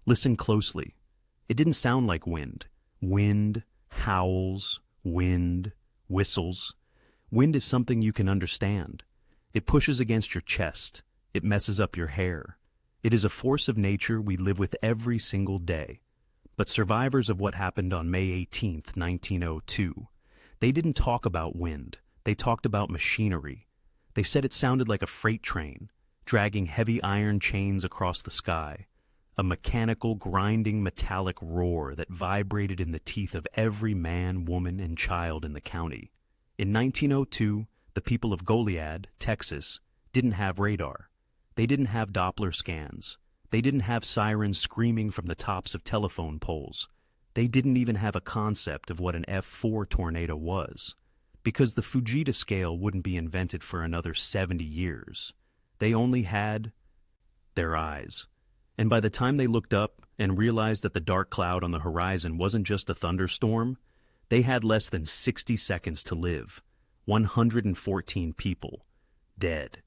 Listen closely. It didn't sound like wind. Wind, howls, wind, whistles. Wind is something you can understand. It pushes against your chest. It messes up your hair. It is a force of nature we live with every single day. But survivors of what happened on May 18th, 1902, they didn't talk about wind. They talked about machinery. They said it sounded like a freight train, dragging heavy iron chains across the sky, a mechanical, grinding, metallic roar that vibrated in the teeth of every man, woman, and child in the county. In 1902, the people of Goliad, Texas, didn't have radar. They didn't have Doppler scans. They didn't have sirens screaming from the tops of telephone poles. They didn't even have a concept of what an F4 tornado was, because the Fujita scale wouldn't be invented for another 70 years. They only had their eyes. And by the time they looked up and realized that the dark cloud on the horizon wasn't just a thunderstorm, they had less than 60 seconds to live. 114 people dead.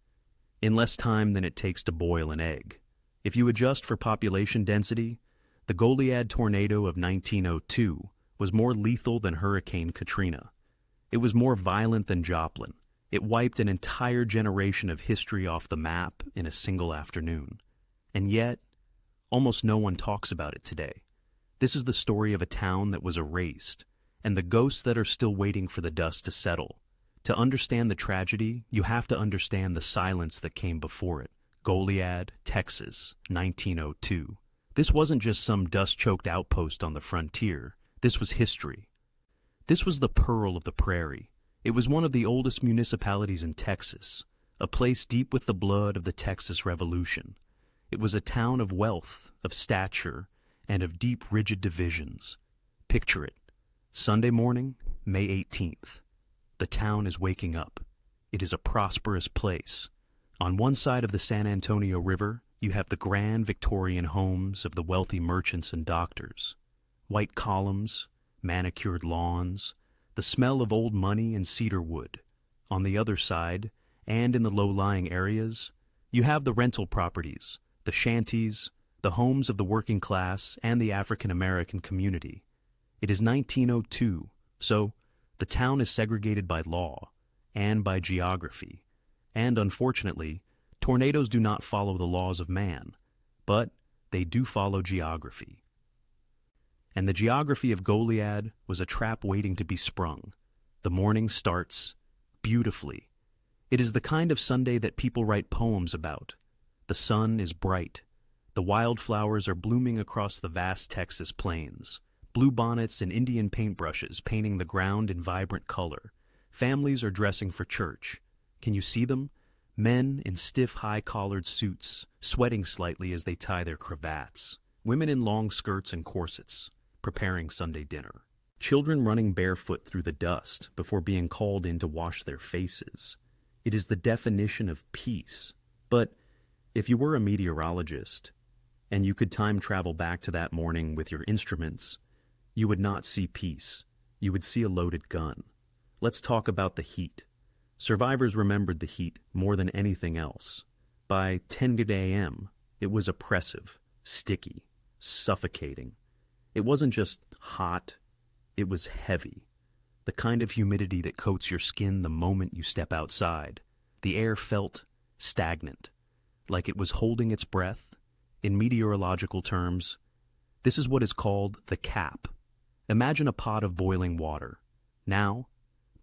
In less time than it takes to boil an egg. If you adjust for population density, the Goliad Tornado of 1902 was more lethal than Hurricane Katrina. It was more violent than Joplin. It wiped an entire generation of history off the map in a single afternoon. And yet, almost no one talks about it today. This is the story of a town that was erased, and the ghosts that are still waiting for the dust to settle. To understand the tragedy, you have to understand the silence that came before it. Goliad, Texas, 1902. This wasn't just some dust-choked outpost on the frontier. This was history. This was the Pearl of the Prairie. It was one of the oldest municipalities in Texas, a place deep with the blood of the Texas Revolution. It was a town of wealth, of stature, and of deep, rigid divisions. Picture it. Sunday morning, May 18th. The town is waking up. It is a prosperous place. On one side of the San Antonio River, you have the grand Victorian homes of the wealthy merchants and doctors. White columns, manicured lawns, the smell of old money and cedar wood. On the other side, and in the low-lying areas, you have the rental properties, the shanties, the homes of the working class and the African-American community. It is 1902, so the town is segregated by law and by geography. And unfortunately, tornadoes do not follow the laws of man, but they do follow geography. And the geography of Goliad was a trap waiting to be sprung. The morning starts beautifully. It is the kind of Sunday that people write poems about. The sun is bright. The wildflowers are blooming across the vast Texas plains. Bluebonnets and Indian paintbrushes painting the ground in vibrant color. Families are dressing for church. Can you see them? Men in stiff, high-collared suits, sweating slightly as they tie their cravats. Women in long skirts and corsets, preparing Sunday dinner. Children running barefoot through the dust before being called in to wash their faces. It is the definition of peace. But if you were a meteorologist, and you could time travel back to that morning with your instruments, you would not see peace. You would see a loaded gun. Let's talk about the heat. Survivors remembered the heat more than anything else. By 10 a.m., it was oppressive, sticky, suffocating. It wasn't just hot, it was heavy. The kind of humidity that coats your skin the moment you step outside. The air felt stagnant, like it was holding its breath. In meteorological terms, this is what is called the cap. Imagine a pot of boiling water. Now,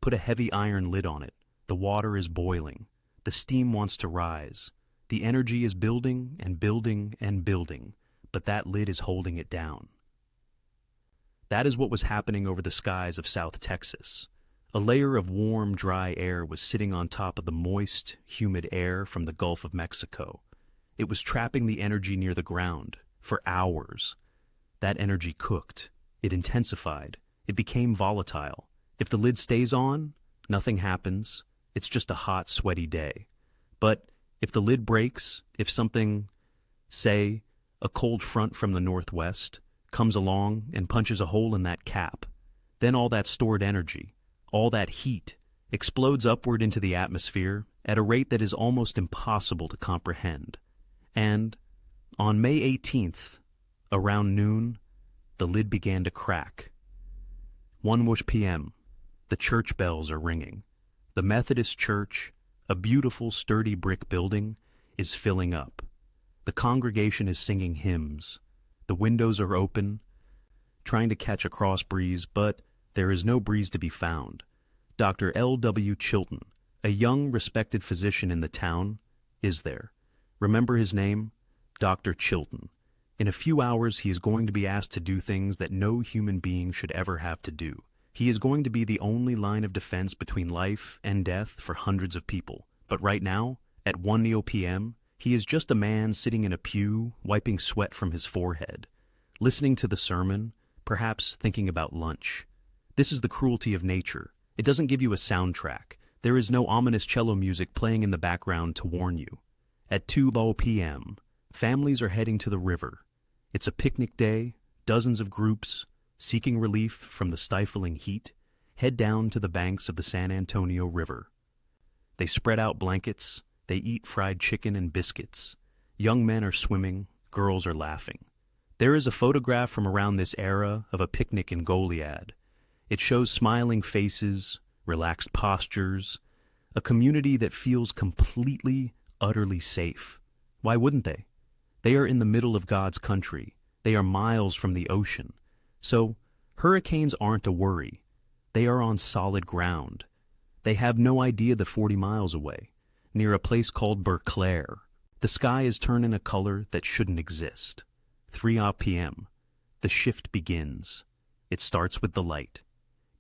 put a heavy iron lid on it. The water is boiling. The steam wants to rise. The energy is building and building and building, but that lid is holding it down. That is what was happening over the skies of South Texas. A layer of warm, dry air was sitting on top of the moist, humid air from the Gulf of Mexico. It was trapping the energy near the ground for hours. That energy cooked. It intensified. It became volatile. If the lid stays on, nothing happens. It's just a hot, sweaty day. But if the lid breaks, if something, say, a cold front from the northwest, comes along and punches a hole in that cap, then all that stored energy, all that heat, explodes upward into the atmosphere at a rate that is almost impossible to comprehend. And on May 18th, Around noon, the lid began to crack. 1 p.m. The church bells are ringing. The Methodist church, a beautiful, sturdy brick building, is filling up. The congregation is singing hymns. The windows are open, trying to catch a cross breeze, but there is no breeze to be found. Dr. L.W. Chilton, a young, respected physician in the town, is there. Remember his name? Dr. Chilton. In a few hours, he is going to be asked to do things that no human being should ever have to do. He is going to be the only line of defense between life and death for hundreds of people. But right now, at 1 p.m., he is just a man sitting in a pew, wiping sweat from his forehead, listening to the sermon, perhaps thinking about lunch. This is the cruelty of nature. It doesn't give you a soundtrack. There is no ominous cello music playing in the background to warn you. At 2 p.m., families are heading to the river. It's a picnic day. Dozens of groups, seeking relief from the stifling heat, head down to the banks of the San Antonio River. They spread out blankets. They eat fried chicken and biscuits. Young men are swimming. Girls are laughing. There is a photograph from around this era of a picnic in Goliad. It shows smiling faces, relaxed postures, a community that feels completely, utterly safe. Why wouldn't they? They are in the middle of God's country. They are miles from the ocean. So, hurricanes aren't a worry. They are on solid ground. They have no idea they're 40 miles away, near a place called Berkeley. The sky is turning a color that shouldn't exist. 3 p.m. The shift begins. It starts with the light.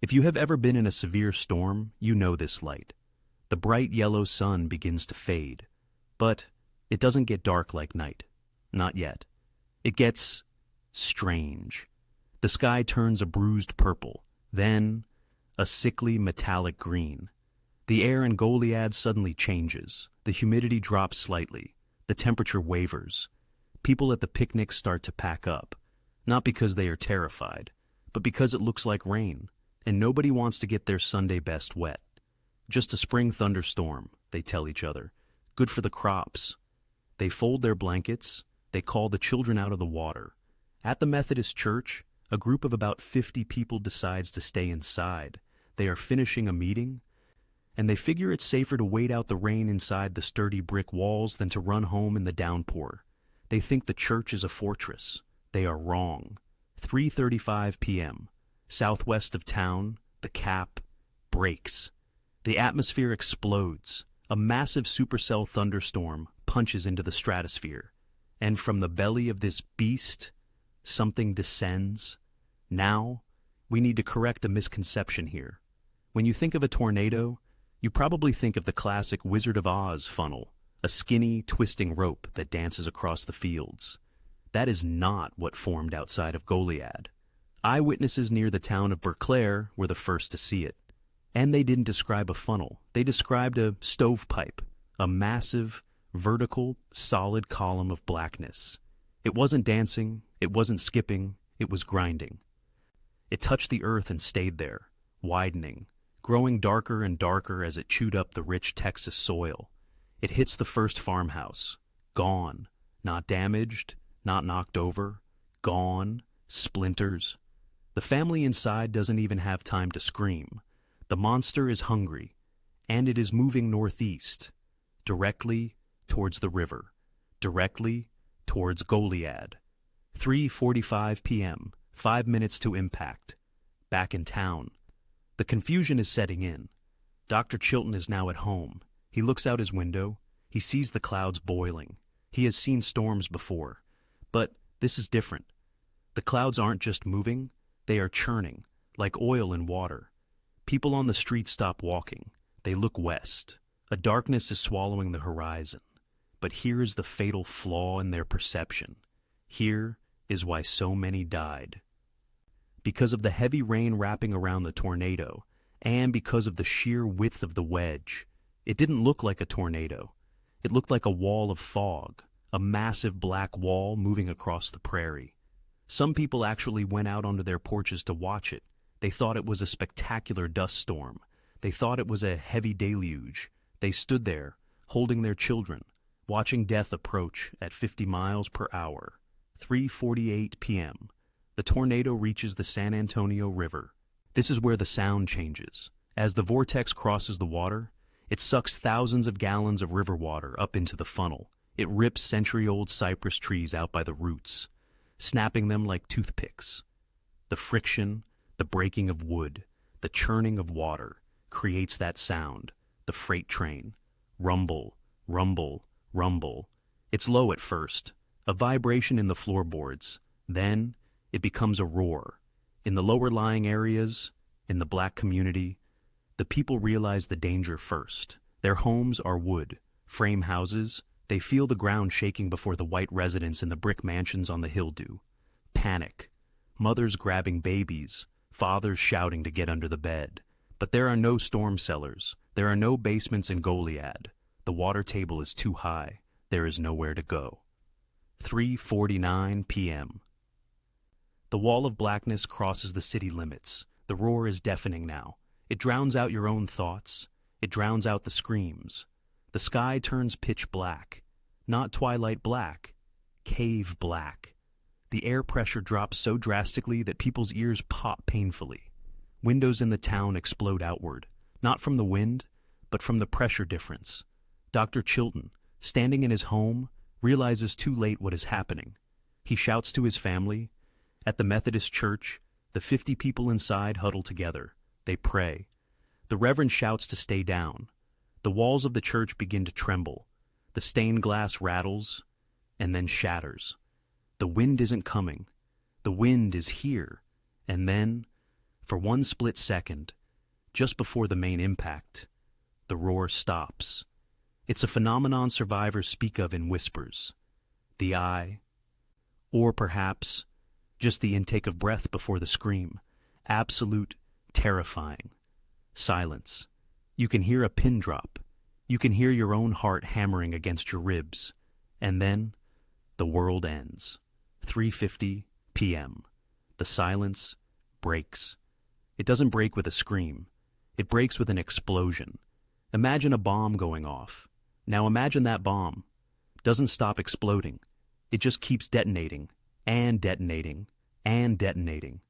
If you have ever been in a severe storm, you know this light. The bright yellow sun begins to fade. But it doesn't get dark like night. Not yet. It gets strange. The sky turns a bruised purple, then a sickly metallic green. The air in Goliad suddenly changes. The humidity drops slightly. The temperature wavers. People at the picnic start to pack up, not because they are terrified, but because it looks like rain, and nobody wants to get their Sunday best wet. Just a spring thunderstorm, they tell each other. Good for the crops. They fold their blankets. They call the children out of the water. At the Methodist church, a group of about 50 people decides to stay inside. They are finishing a meeting, and they figure it's safer to wait out the rain inside the sturdy brick walls than to run home in the downpour. They think the church is a fortress. They are wrong. 3:35 p.m. Southwest of town, the cap breaks. The atmosphere explodes. A massive supercell thunderstorm punches into the stratosphere. And from the belly of this beast, something descends. Now, we need to correct a misconception here. When you think of a tornado, you probably think of the classic Wizard of Oz funnel, a skinny, twisting rope that dances across the fields. That is not what formed outside of Goliad. Eyewitnesses near the town of Berkeley were the first to see it. And they didn't describe a funnel. They described a stovepipe, a massive, vertical, solid column of blackness. It wasn't dancing, it wasn't skipping, it was grinding. It touched the earth and stayed there, widening, growing darker and darker as it chewed up the rich Texas soil. It hits the first farmhouse. Gone. Not damaged, not knocked over. Gone. Splinters. The family inside doesn't even have time to scream. The monster is hungry, and it is moving northeast, directly towards the river, directly towards Goliad. 3:45 p.m., 5 minutes to impact. Back in town. The confusion is setting in. Dr. Chilton is now at home. He looks out his window. He sees the clouds boiling. He has seen storms before. But this is different. The clouds aren't just moving. They are churning, like oil in water. People on the street stop walking. They look west. A darkness is swallowing the horizon. But here is the fatal flaw in their perception. Here is why so many died. Because of the heavy rain wrapping around the tornado, and because of the sheer width of the wedge, it didn't look like a tornado. It looked like a wall of fog, a massive black wall moving across the prairie. Some people actually went out onto their porches to watch it. They thought it was a spectacular dust storm. They thought it was a heavy deluge. They stood there, holding their children, watching death approach at 50 miles per hour. 3:48 p.m. The tornado reaches the San Antonio River. This is where the sound changes. As the vortex crosses the water, it sucks thousands of gallons of river water up into the funnel. It rips century-old cypress trees out by the roots, snapping them like toothpicks. The friction, the breaking of wood, the churning of water creates that sound, the freight train. Rumble, rumble, rumble. It's low at first, a vibration in the floorboards. Then it becomes a roar. In the lower-lying areas, in the black community, the people realize the danger first. Their homes are wood, frame houses. They feel the ground shaking before the white residents in the brick mansions on the hill do. Panic. Mothers grabbing babies, fathers shouting to get under the bed. But there are no storm cellars. There are no basements in Goliad. The water table is too high. There is nowhere to go. 3:49 p.m. The wall of blackness crosses the city limits. The roar is deafening now. It drowns out your own thoughts. It drowns out the screams. The sky turns pitch black. Not twilight black, cave black. The air pressure drops so drastically that people's ears pop painfully. Windows in the town explode outward, not from the wind, but from the pressure difference. Dr. Chilton, standing in his home, realizes too late what is happening. He shouts to his family. At the Methodist church, the 50 people inside huddle together. They pray. The reverend shouts to stay down. The walls of the church begin to tremble. The stained glass rattles and then shatters. The wind isn't coming. The wind is here. And then, for one split second, just before the main impact, the roar stops. It's a phenomenon survivors speak of in whispers. The eye, or perhaps just the intake of breath before the scream. Absolute, terrifying silence. You can hear a pin drop. You can hear your own heart hammering against your ribs. And then, the world ends. 3:50 p.m. The silence breaks. It doesn't break with a scream. It breaks with an explosion. Imagine a bomb going off. Now imagine that bomb doesn't stop exploding. It just keeps detonating, and detonating, and detonating.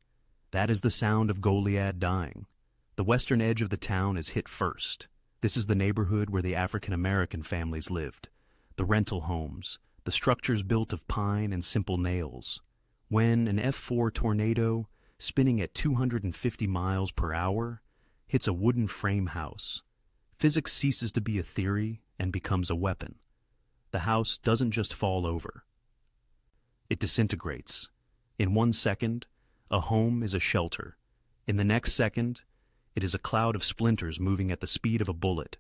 That is the sound of Goliad dying. The western edge of the town is hit first. This is the neighborhood where the African-American families lived. The rental homes, the structures built of pine and simple nails. When an F4 tornado, spinning at 250 miles per hour, hits a wooden frame house, physics ceases to be a theory and becomes a weapon. The house doesn't just fall over. It disintegrates. In 1 second, a home is a shelter. In the next second, it is a cloud of splinters moving at the speed of a bullet.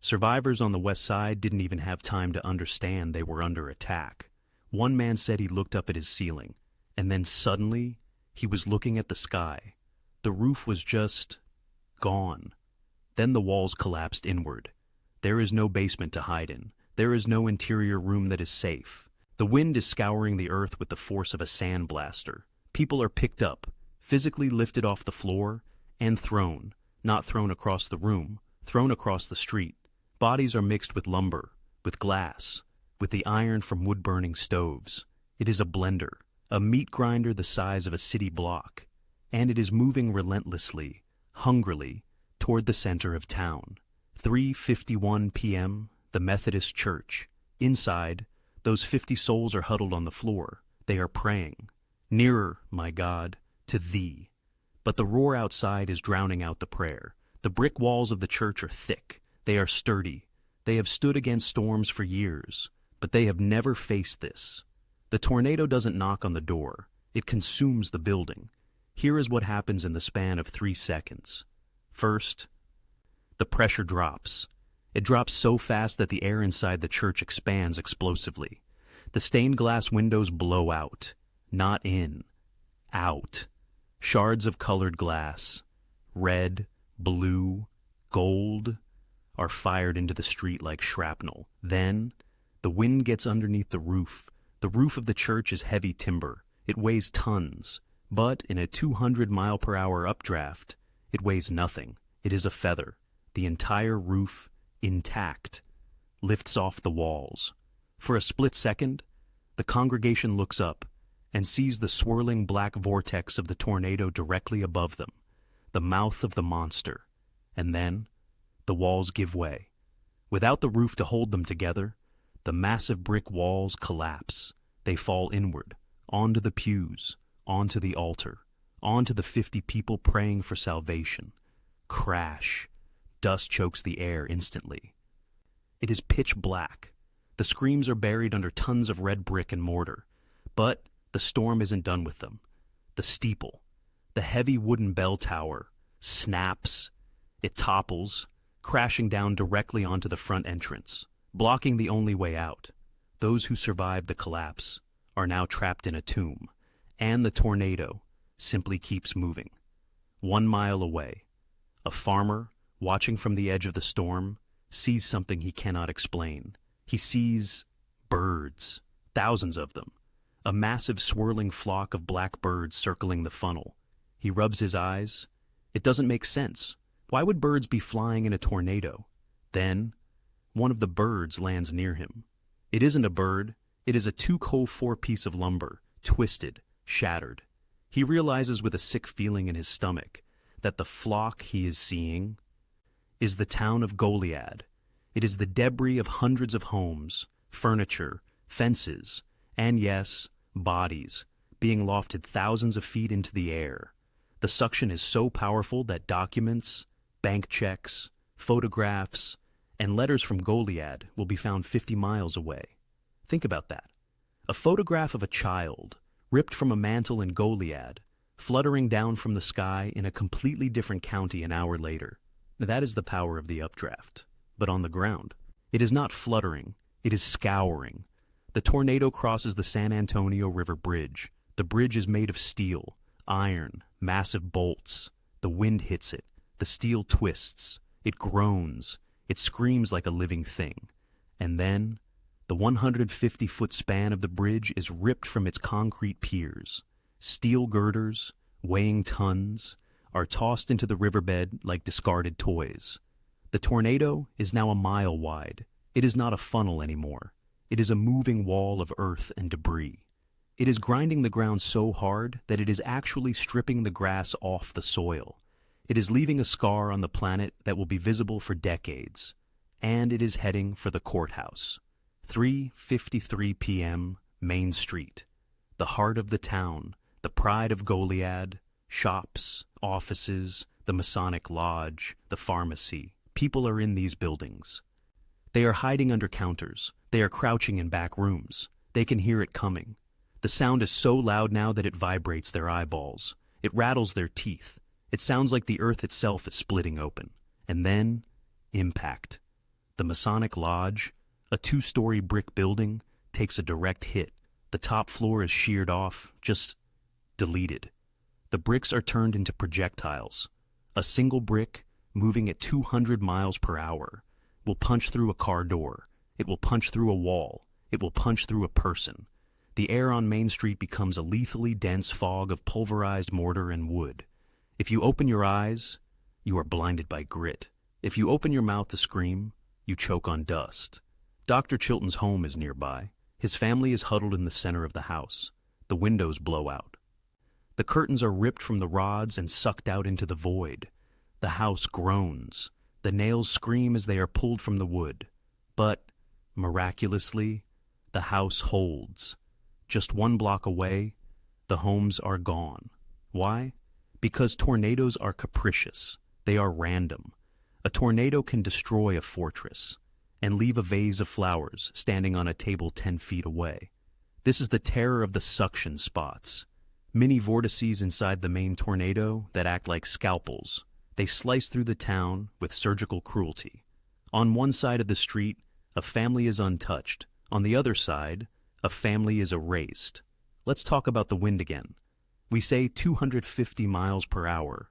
Survivors on the west side didn't even have time to understand they were under attack. One man said he looked up at his ceiling, and then suddenly, he was looking at the sky. The roof was just gone. Then the walls collapsed inward. There is no basement to hide in. There is no interior room that is safe. The wind is scouring the earth with the force of a sandblaster. People are picked up, physically lifted off the floor, and thrown, not thrown across the room, thrown across the street. Bodies are mixed with lumber, with glass, with the iron from wood-burning stoves. It is a blender, a meat grinder the size of a city block, and it is moving relentlessly, hungrily, toward the center of town. 3:51 p.m., the Methodist church. Inside, those 50 souls are huddled on the floor. They are praying. Nearer, my God, to Thee. But the roar outside is drowning out the prayer. The brick walls of the church are thick. They are sturdy. They have stood against storms for years, but they have never faced this. The tornado doesn't knock on the door. It consumes the building. Here is what happens in the span of 3 seconds. First, the pressure drops. It drops so fast that the air inside the church expands explosively. The stained glass windows blow out. Not in. Out. Shards of colored glass, red, blue, gold, are fired into the street like shrapnel. Then, the wind gets underneath the roof. The roof of the church is heavy timber. It weighs tons. But in a 200-mile-per-hour updraft, it weighs nothing. It is a feather. The entire roof, intact, lifts off the walls. For a split second, the congregation looks up. and sees the swirling black vortex of the tornado directly above them, the mouth of the monster. And then, the walls give way. Without the roof to hold them together, the massive brick walls collapse. They fall inward, onto the pews, onto the altar, onto the 50 people praying for salvation. Crash. Dust chokes the air instantly. It is pitch black. The screams are buried under tons of red brick and mortar. But the storm isn't done with them. The steeple, the heavy wooden bell tower, snaps. It topples, crashing down directly onto the front entrance, blocking the only way out. Those who survived the collapse are now trapped in a tomb, and the tornado simply keeps moving. 1 mile away, a farmer, watching from the edge of the storm, sees something he cannot explain. He sees birds, thousands of them, a massive swirling flock of black birds circling the funnel. He rubs his eyes. It doesn't make sense. Why would birds be flying in a tornado? Then, one of the birds lands near him. It isn't a bird. It is a 2x4 piece of lumber, twisted, shattered. He realizes with a sick feeling in his stomach that the flock he is seeing is the town of Goliad. It is the debris of hundreds of homes, furniture, fences, and yes, bodies, being lofted thousands of feet into the air. The suction is so powerful that documents, bank checks, photographs, and letters from Goliad will be found 50 miles away. Think about that. A photograph of a child, ripped from a mantle in Goliad, fluttering down from the sky in a completely different county an hour later. That is the power of the updraft. But on the ground, it is not fluttering, it is scouring. The tornado crosses the San Antonio River Bridge. The bridge is made of steel, iron, massive bolts. The wind hits it. The steel twists. It groans. It screams like a living thing. And then, the 150-foot span of the bridge is ripped from its concrete piers. Steel girders, weighing tons, are tossed into the riverbed like discarded toys. The tornado is now a mile wide. It is not a funnel anymore. It is a moving wall of earth and debris. It is grinding the ground so hard that it is actually stripping the grass off the soil. It is leaving a scar on the planet that will be visible for decades. And it is heading for the Courthouse. 3:53 p.m., Main Street. The heart of the town, the pride of Goliad, shops, offices, the Masonic Lodge, the pharmacy. People are in these buildings. They are hiding under counters. They are crouching in back rooms. They can hear it coming. The sound is so loud now that it vibrates their eyeballs. It rattles their teeth. It sounds like the earth itself is splitting open. And then, impact. The Masonic Lodge, a 2-story brick building, takes a direct hit. The top floor is sheared off, just deleted. The bricks are turned into projectiles. A single brick, moving at 200 miles per hour, will punch through a car door. It will punch through a wall. It will punch through a person. The air on Main Street becomes a lethally dense fog of pulverized mortar and wood. If you open your eyes, you are blinded by grit. If you open your mouth to scream, you choke on dust. Dr. Chilton's home is nearby. His family is huddled in the center of the house. The windows blow out. The curtains are ripped from the rods and sucked out into the void. The house groans. The nails scream as they are pulled from the wood. But, miraculously, the house holds. Just 1 block away, the homes are gone. Why? Because tornadoes are capricious. They are random. A tornado can destroy a fortress and leave a vase of flowers standing on a table 10 feet away. This is the terror of the suction spots. Mini vortices inside the main tornado that act like scalpels. They slice through the town with surgical cruelty. On one side of the street, a family is untouched. On the other side, a family is erased. Let's talk about the wind again. We say 250 miles per hour.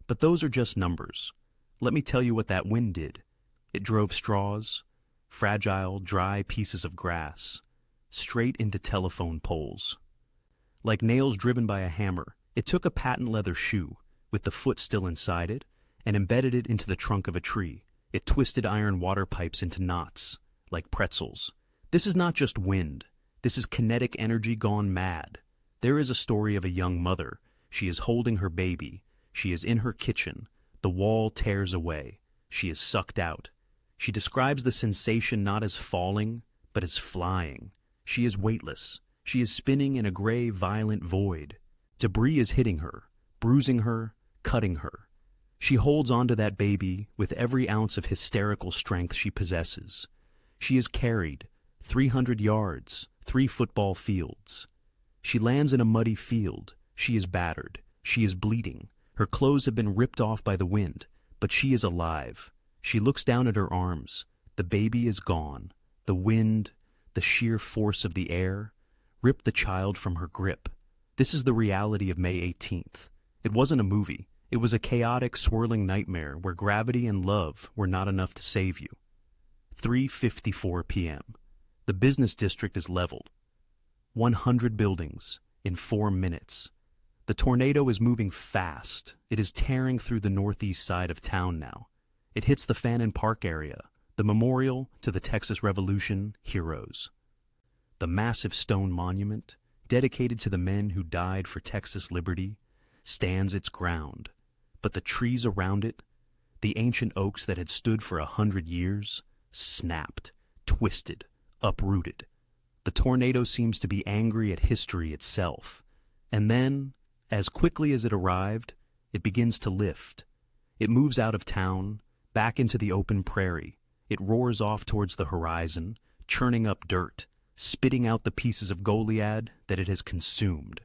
But those are just numbers. Let me tell you what that wind did. It drove straws, fragile, dry pieces of grass, straight into telephone poles. Like nails driven by a hammer, it took a patent leather shoe, with the foot still inside it, and embedded it into the trunk of a tree. It twisted iron water pipes into knots, like pretzels. This is not just wind. This is kinetic energy gone mad. There is a story of a young mother. She is holding her baby. She is in her kitchen. The wall tears away. She is sucked out. She describes the sensation not as falling, but as flying. She is weightless. She is spinning in a gray, violent void. Debris is hitting her, bruising her, cutting her. She holds onto that baby with every ounce of hysterical strength she possesses. She is carried 300 yards, 3 football fields. She lands in a muddy field. She is battered. She is bleeding. Her clothes have been ripped off by the wind, but she is alive. She looks down at her arms. The baby is gone. The wind, the sheer force of the air, ripped the child from her grip. This is the reality of May 18th. It wasn't a movie. It was a chaotic, swirling nightmare where gravity and love were not enough to save you. 3:54 p.m. The business district is leveled. 100 buildings in 4 minutes. The tornado is moving fast. It is tearing through the northeast side of town now. It hits the Fannin Park area, the memorial to the Texas Revolution heroes. The massive stone monument, dedicated to the men who died for Texas liberty, stands its ground. But the trees around it, the ancient oaks that had stood for 100 years, snapped, twisted, uprooted. The tornado seems to be angry at history itself. And then, as quickly as it arrived, it begins to lift. It moves out of town, back into the open prairie. It roars off towards the horizon, churning up dirt, spitting out the pieces of Goliad that it has consumed.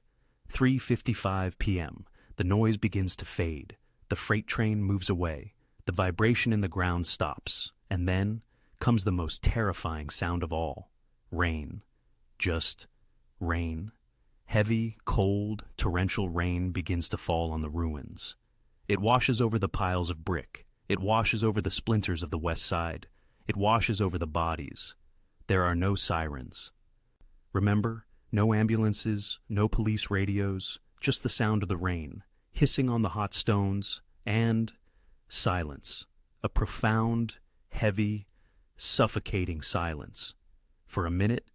3:55 p.m. The noise begins to fade. The freight train moves away. The vibration in the ground stops. And then comes the most terrifying sound of all. Rain. Just rain. Heavy, cold, torrential rain begins to fall on the ruins. It washes over the piles of brick. It washes over the splinters of the west side. It washes over the bodies. There are no sirens. Remember, no ambulances, no police radios, just the sound of the rain, hissing on the hot stones, and silence. A profound, heavy, suffocating silence. For a minute,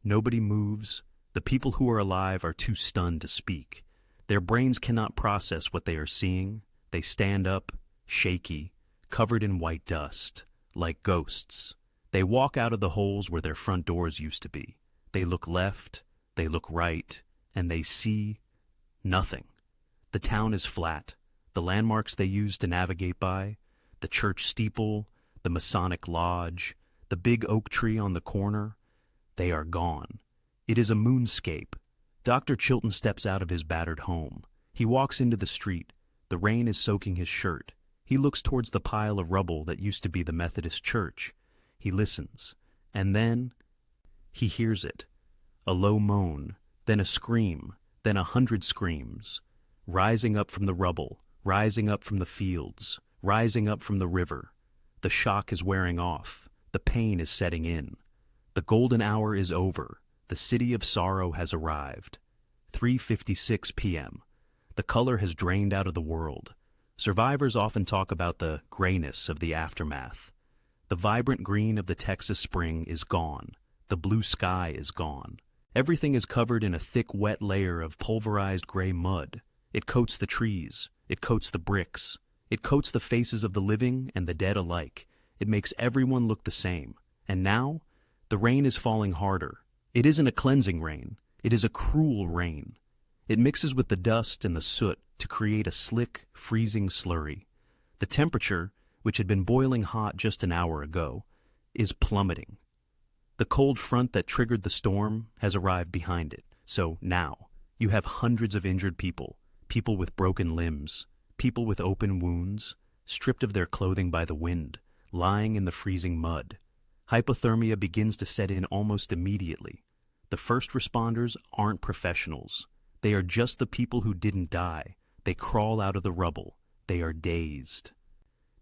nobody moves. The people who are alive are too stunned to speak. Their brains cannot process what they are seeing. They stand up, shaky, covered in white dust, like ghosts. They walk out of the holes where their front doors used to be. They look left, they look right, and they see nothing. The town is flat. The landmarks they used to navigate by, the church steeple, the Masonic lodge, the big oak tree on the corner, they are gone. It is a moonscape. Dr. Chilton steps out of his battered home. He walks into the street. The rain is soaking his shirt. He looks towards the pile of rubble that used to be the Methodist church. He listens. And then he hears it. A low moan, then a scream, then 100 screams. Rising up from the rubble, rising up from the fields, rising up from the river. The shock is wearing off. The pain is setting in. The golden hour is over. The city of sorrow has arrived. 3:56 p.m. The color has drained out of the world. Survivors often talk about the grayness of the aftermath. The vibrant green of the Texas spring is gone. The blue sky is gone. Everything is covered in a thick, wet layer of pulverized gray mud. It coats the trees. It coats the bricks. It coats the faces of the living and the dead alike. It makes everyone look the same. And now, the rain is falling harder. It isn't a cleansing rain. It is a cruel rain. It mixes with the dust and the soot to create a slick, freezing slurry. The temperature, which had been boiling hot just an hour ago, is plummeting. The cold front that triggered the storm has arrived behind it. So now, you have hundreds of injured people, people with broken limbs, people with open wounds, stripped of their clothing by the wind, lying in the freezing mud. Hypothermia begins to set in almost immediately. The first responders aren't professionals. They are just the people who didn't die. They crawl out of the rubble. They are dazed.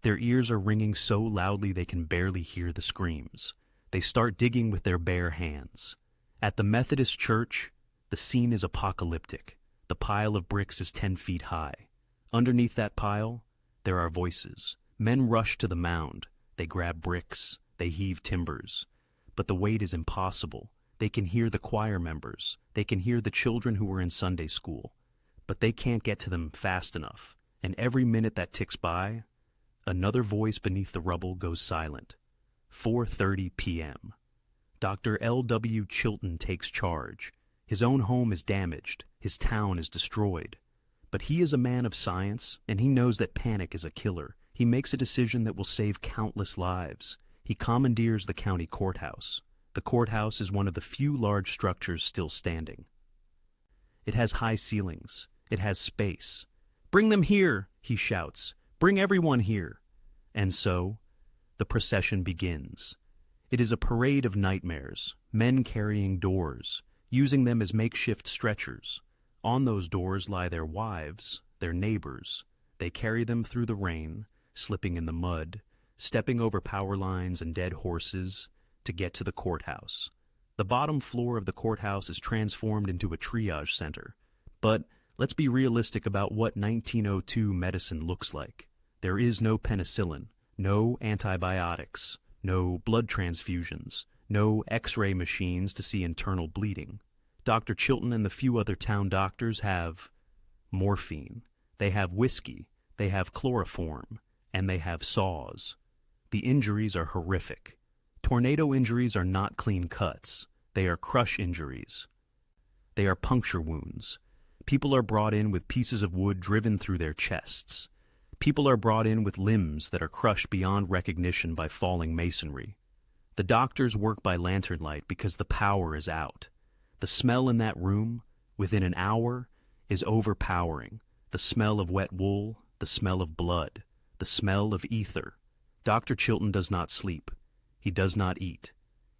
Their ears are ringing so loudly they can barely hear the screams. They start digging with their bare hands. At the Methodist church, the scene is apocalyptic. The pile of bricks is 10 feet high. Underneath that pile, there are voices. Men rush to the mound. They grab bricks. They heave timbers. But the weight is impossible. They can hear the choir members. They can hear the children who were in Sunday school. But they can't get to them fast enough. And every minute that ticks by, another voice beneath the rubble goes silent. 4:30 p.m. Dr. L.W. Chilton takes charge. His own home is damaged. His town is destroyed. But he is a man of science, and he knows that panic is a killer. He makes a decision that will save countless lives. He commandeers the county courthouse. The courthouse is one of the few large structures still standing. It has high ceilings. It has space. "Bring them here," he shouts. "Bring everyone here." And so, the procession begins. It is a parade of nightmares, men carrying doors, using them as makeshift stretchers. On those doors lie their wives, their neighbors. They carry them through the rain, slipping in the mud, stepping over power lines and dead horses to get to the courthouse. The bottom floor of the courthouse is transformed into a triage center. But let's be realistic about what 1902 medicine looks like. There is no penicillin, no antibiotics, no blood transfusions, no X-ray machines to see internal bleeding. Dr. Chilton and the few other town doctors have morphine, they have whiskey, they have chloroform, and they have saws. The injuries are horrific. Tornado injuries are not clean cuts. They are crush injuries. They are puncture wounds. People are brought in with pieces of wood driven through their chests. People are brought in with limbs that are crushed beyond recognition by falling masonry. The doctors work by lantern light because the power is out. The smell in that room, within an hour, is overpowering. The smell of wet wool, the smell of blood, the smell of ether. Dr. Chilton does not sleep. He does not eat.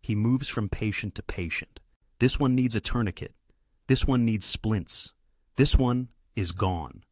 He moves from patient to patient. This one needs a tourniquet. This one needs splints. This one is gone.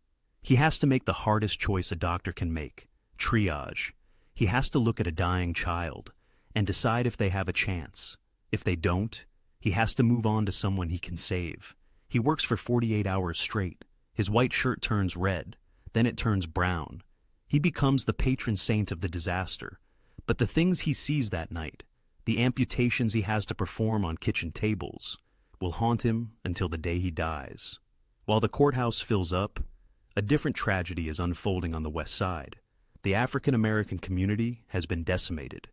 He has to make the hardest choice a doctor can make, triage. He has to look at a dying child and decide if they have a chance. If they don't, he has to move on to someone he can save. He works for 48 hours straight. His white shirt turns red, then it turns brown. He becomes the patron saint of the disaster. But the things he sees that night, the amputations he has to perform on kitchen tables, will haunt him until the day he dies. While the courthouse fills up, a different tragedy is unfolding on the west side. The African-American community has been decimated.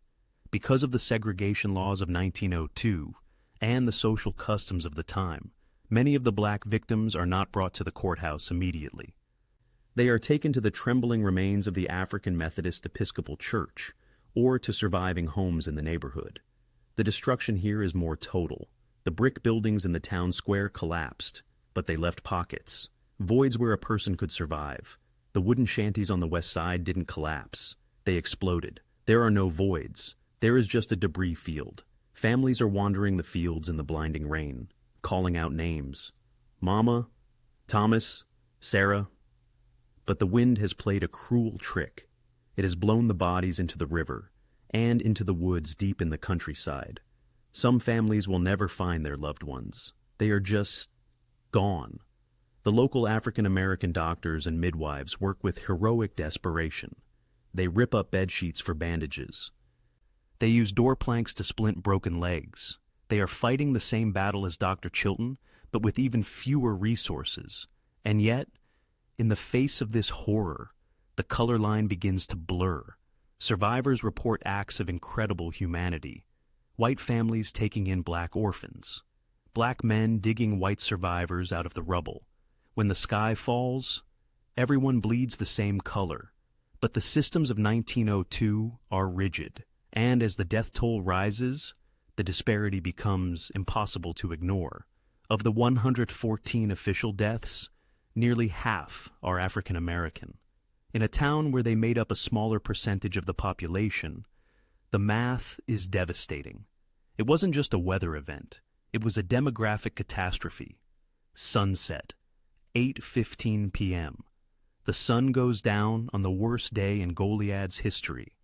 Because of the segregation laws of 1902 and the social customs of the time, many of the black victims are not brought to the courthouse immediately. They are taken to the trembling remains of the African Methodist Episcopal Church, or to surviving homes in the neighborhood. The destruction here is more total. The brick buildings in the town square collapsed, but they left pockets, voids where a person could survive. The wooden shanties on the west side didn't collapse. They exploded. There are no voids. There is just a debris field. Families are wandering the fields in the blinding rain, calling out names. Mama, Thomas, Sarah. But the wind has played a cruel trick. It has blown the bodies into the river and into the woods deep in the countryside. Some families will never find their loved ones. They are just gone. The local African-American doctors and midwives work with heroic desperation. They rip up bed sheets for bandages. They use door planks to splint broken legs. They are fighting the same battle as Dr. Chilton, but with even fewer resources. And yet, in the face of this horror, the color line begins to blur. Survivors report acts of incredible humanity. White families taking in black orphans. Black men digging white survivors out of the rubble. When the sky falls, everyone bleeds the same color. But the systems of 1902 are rigid. And as the death toll rises, the disparity becomes impossible to ignore. Of the 114 official deaths, nearly half are African American. In a town where they made up a smaller percentage of the population, the math is devastating. It wasn't just a weather event. It was a demographic catastrophe. Sunset, 8:15 p.m. The sun goes down on the worst day in Goliad's history.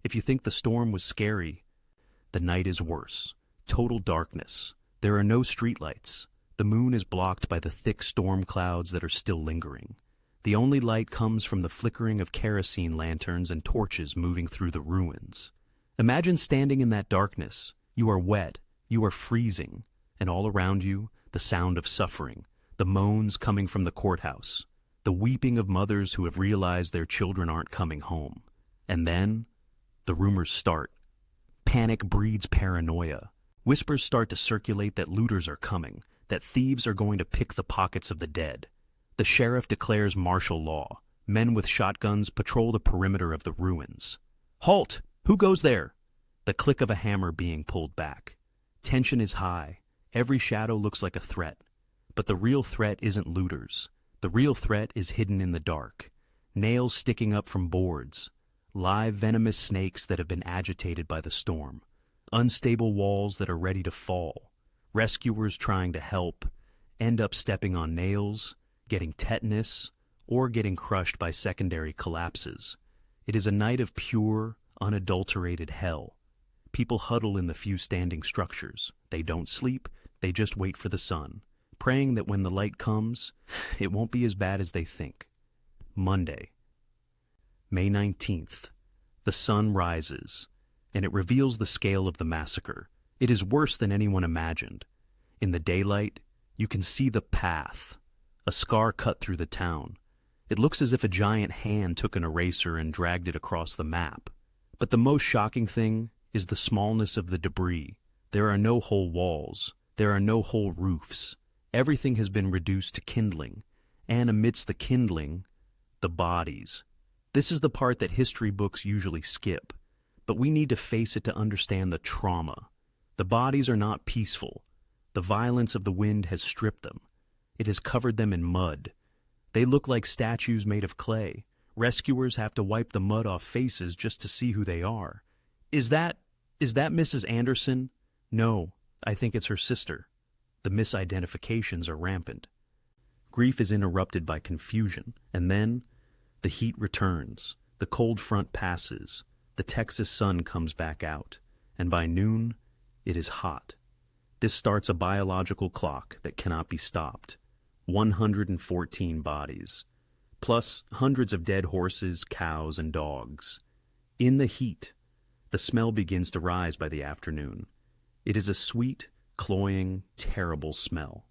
If you think the storm was scary, the night is worse. Total darkness. There are no streetlights. The moon is blocked by the thick storm clouds that are still lingering. The only light comes from the flickering of kerosene lanterns and torches moving through the ruins. Imagine standing in that darkness. You are wet. You are freezing. and all around you, the sound of suffering, the moans coming from the courthouse, the weeping of mothers who have realized their children aren't coming home. And then, the rumors start. Panic breeds paranoia. Whispers start to circulate that looters are coming, that thieves are going to pick the pockets of the dead. The sheriff declares martial law. Men with shotguns patrol the perimeter of the ruins. Halt! Who goes there? The click of a hammer being pulled back. Tension is high. Every shadow looks like a threat. But the real threat isn't looters. The real threat is hidden in the dark. Nails sticking up from boards. Live venomous snakes that have been agitated by the storm. Unstable walls that are ready to fall. Rescuers trying to help end up stepping on nails, getting tetanus, or getting crushed by secondary collapses. It is a night of pure, unadulterated hell. People huddle in the few standing structures. They don't sleep, they just wait for the sun, praying that when the light comes, it won't be as bad as they think. Monday, May 19th. The sun rises, and it reveals the scale of the massacre. It is worse than anyone imagined. In the daylight, you can see the path, a scar cut through the town. It looks as if a giant hand took an eraser and dragged it across the map. But the most shocking thing is the smallness of the debris. There are no whole walls. There are no whole roofs. Everything has been reduced to kindling, and amidst the kindling, the bodies. This is the part that history books usually skip, but we need to face it to understand the trauma. The bodies are not peaceful. The violence of the wind has stripped them. It has covered them in mud. They look like statues made of clay. Rescuers have to wipe the mud off faces just to see who they are. Is that Mrs. Anderson? No, I think it's her sister. The misidentifications are rampant. Grief is interrupted by confusion, and then the heat returns. The cold front passes. The Texas sun comes back out, and by noon, it is hot. This starts a biological clock that cannot be stopped. 114 bodies, plus hundreds of dead horses, cows, and dogs. In the heat, the smell begins to rise by the afternoon. It is a sweet, cloying, terrible smell.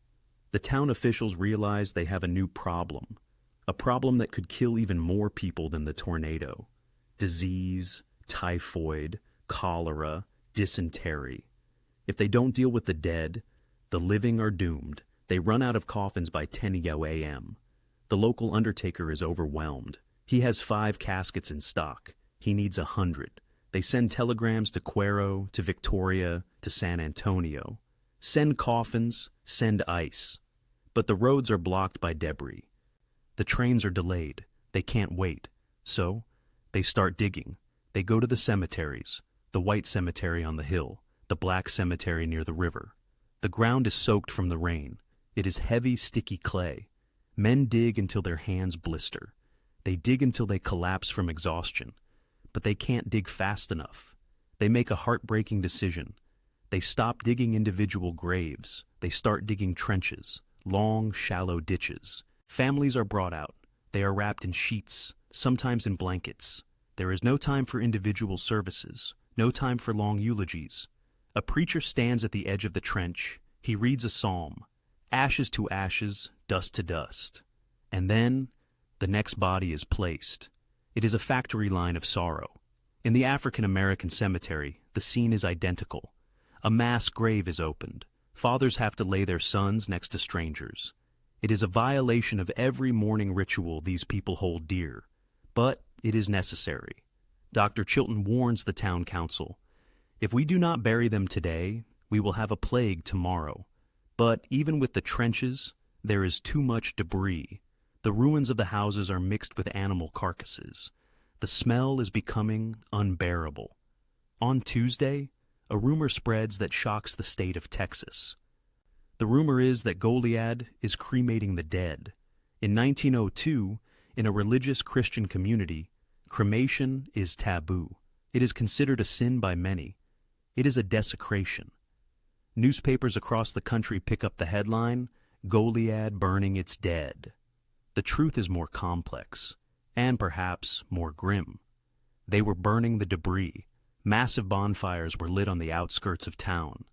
The town officials realize they have a new problem, a problem that could kill even more people than the tornado. Disease, typhoid, cholera, dysentery. If they don't deal with the dead, the living are doomed. They run out of coffins by 10 a.m. The local undertaker is overwhelmed. He has 5 caskets in stock. He needs 100. They send telegrams to Cuero, to Victoria, to San Antonio. Send coffins, send ice. But the roads are blocked by debris. The trains are delayed. They can't wait. So, they start digging. They go to the cemeteries, the white cemetery on the hill, the black cemetery near the river. The ground is soaked from the rain. It is heavy, sticky clay. Men dig until their hands blister. They dig until they collapse from exhaustion. But they can't dig fast enough. They make a heartbreaking decision. They stop digging individual graves. They start digging trenches, long, shallow ditches. Families are brought out. They are wrapped in sheets, sometimes in blankets. There is no time for individual services, no time for long eulogies. A preacher stands at the edge of the trench. He reads a psalm. Ashes to ashes, dust to dust. And then, the next body is placed. It is a factory line of sorrow. In the African American cemetery, the scene is identical. A mass grave is opened. Fathers have to lay their sons next to strangers. It is a violation of every mourning ritual these people hold dear. But it is necessary. Dr. Chilton warns the town council, if we do not bury them today, we will have a plague tomorrow. But even with the trenches, there is too much debris. The ruins of the houses are mixed with animal carcasses. The smell is becoming unbearable. On Tuesday, a rumor spreads that shocks the state of Texas. The rumor is that Goliad is cremating the dead. In 1902, in a religious Christian community, cremation is taboo. It is considered a sin by many. It is a desecration. Newspapers across the country pick up the headline, Goliad burning its dead. The truth is more complex, and perhaps more grim. They were burning the debris. Massive bonfires were lit on the outskirts of town.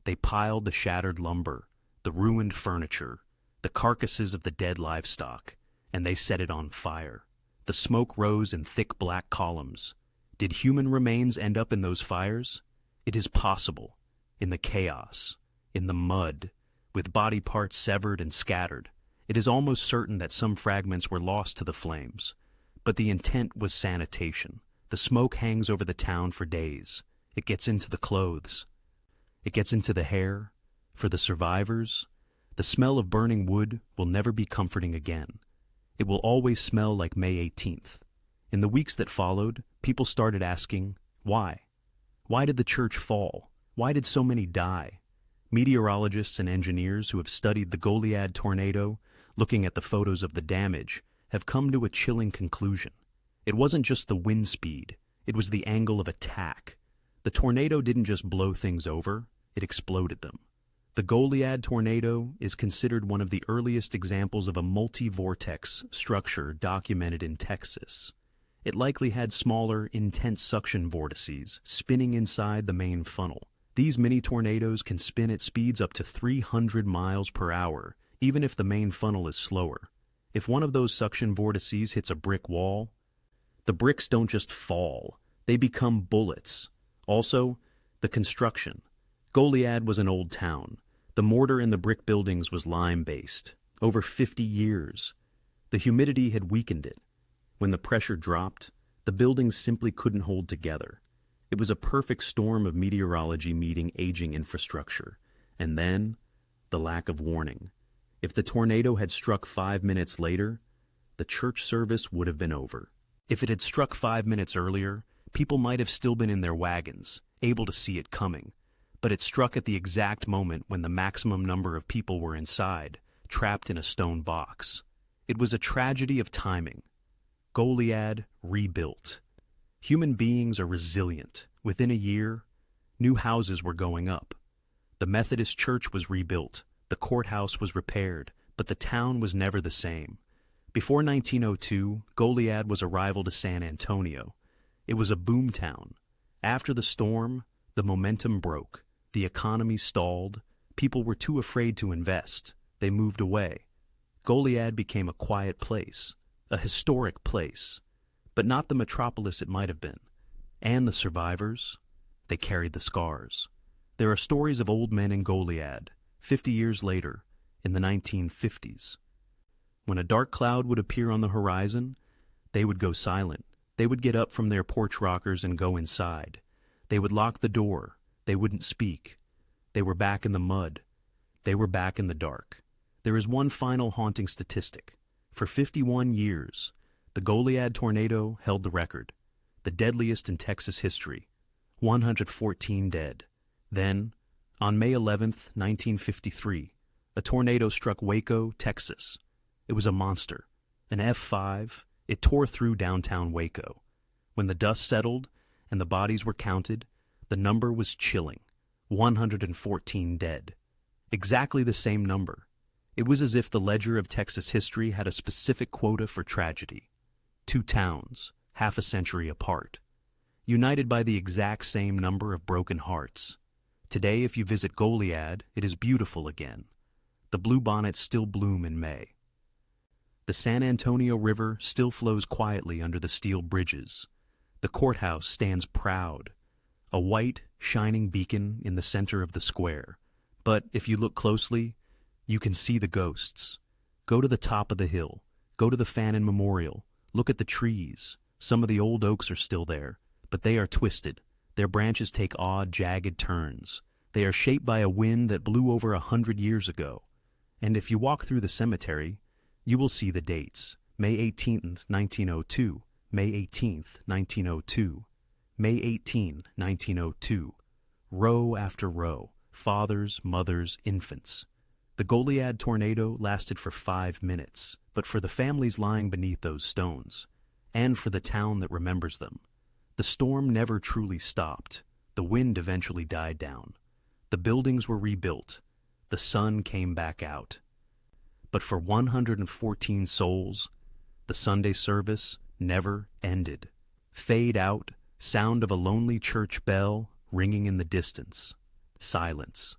They They piled the shattered lumber, the ruined furniture, the carcasses of the dead livestock, and they set it on fire. The smoke rose in thick black columns. Did human remains end up in those fires? It is possible. In the chaos, in the mud, with body parts severed and scattered, it is almost certain that some fragments were lost to the flames. But the intent was sanitation. The smoke hangs over the town for days. It gets into the clothes. It gets into the hair. For the survivors, the smell of burning wood will never be comforting again. It will always smell like May 18th. In the weeks that followed, people started asking, why? Why did the church fall? Why did so many die? Meteorologists and engineers who have studied the Goliad tornado, looking at the photos of the damage, have come to a chilling conclusion. It wasn't just the wind speed, it was the angle of attack. The tornado didn't just blow things over, it exploded them. The Goliad tornado is considered one of the earliest examples of a multi-vortex structure documented in Texas. It likely had smaller, intense suction vortices spinning inside the main funnel. These mini-tornadoes can spin at speeds up to 300 miles per hour, even if the main funnel is slower. If one of those suction vortices hits a brick wall, the bricks don't just fall, they become bullets. Also, the construction. Goliad was an old town. The mortar in the brick buildings was lime-based. Over 50 years. The humidity had weakened it. When the pressure dropped, the buildings simply couldn't hold together. It was a perfect storm of meteorology meeting aging infrastructure. And then, the lack of warning. If the tornado had struck 5 minutes later, the church service would have been over. If it had struck 5 minutes earlier, people might have still been in their wagons, able to see it coming. But it struck at the exact moment when the maximum number of people were inside, trapped in a stone box. It was a tragedy of timing. Goliad rebuilt. Human beings are resilient. Within a year, new houses were going up. The Methodist church was rebuilt. The courthouse was repaired, but the town was never the same. Before 1902, Goliad was a rival to San Antonio. It was a boom town. After the storm, the momentum broke. The economy stalled. People were too afraid to invest. They moved away. Goliad became a quiet place, a historic place, but not the metropolis it might have been. And the survivors, they carried the scars. There are stories of old men in Goliad, 50 years later, in the 1950s. When a dark cloud would appear on the horizon, they would go silent. They would get up from their porch rockers and go inside. They would lock the door. They wouldn't speak. They were back in the mud. They were back in the dark. There is one final haunting statistic. For 51 years, the Goliad tornado held the record, the deadliest in Texas history, 114 dead. Then, on May 11, 1953, a tornado struck Waco, Texas. It was a monster, an F5. It tore through downtown Waco. When the dust settled and the bodies were counted, the number was chilling, 114 dead. Exactly the same number. It was as if the ledger of Texas history had a specific quota for tragedy. 2 towns, half a century apart, united by the exact same number of broken hearts. Today, if you visit Goliad, it is beautiful again. The bluebonnets still bloom in May. The San Antonio River still flows quietly under the steel bridges. The courthouse stands proud, a white, shining beacon in the center of the square. But if you look closely, you can see the ghosts. Go to the top of the hill. Go to the Fannin Memorial. Look at the trees. Some of the old oaks are still there, but they are twisted. Their branches take odd, jagged turns. They are shaped by a wind that blew over 100 years ago. And if you walk through the cemetery, you will see the dates. May 18th, 1902. May 18th, 1902. May 18, 1902. Row after row. Fathers, mothers, infants. The Goliad tornado lasted for 5 minutes, but for the families lying beneath those stones, and for the town that remembers them, the storm never truly stopped. The wind eventually died down. The buildings were rebuilt. The sun came back out. But for 114 souls, the Sunday service never ended. Fade out, sound of a lonely church bell ringing in the distance. Silence.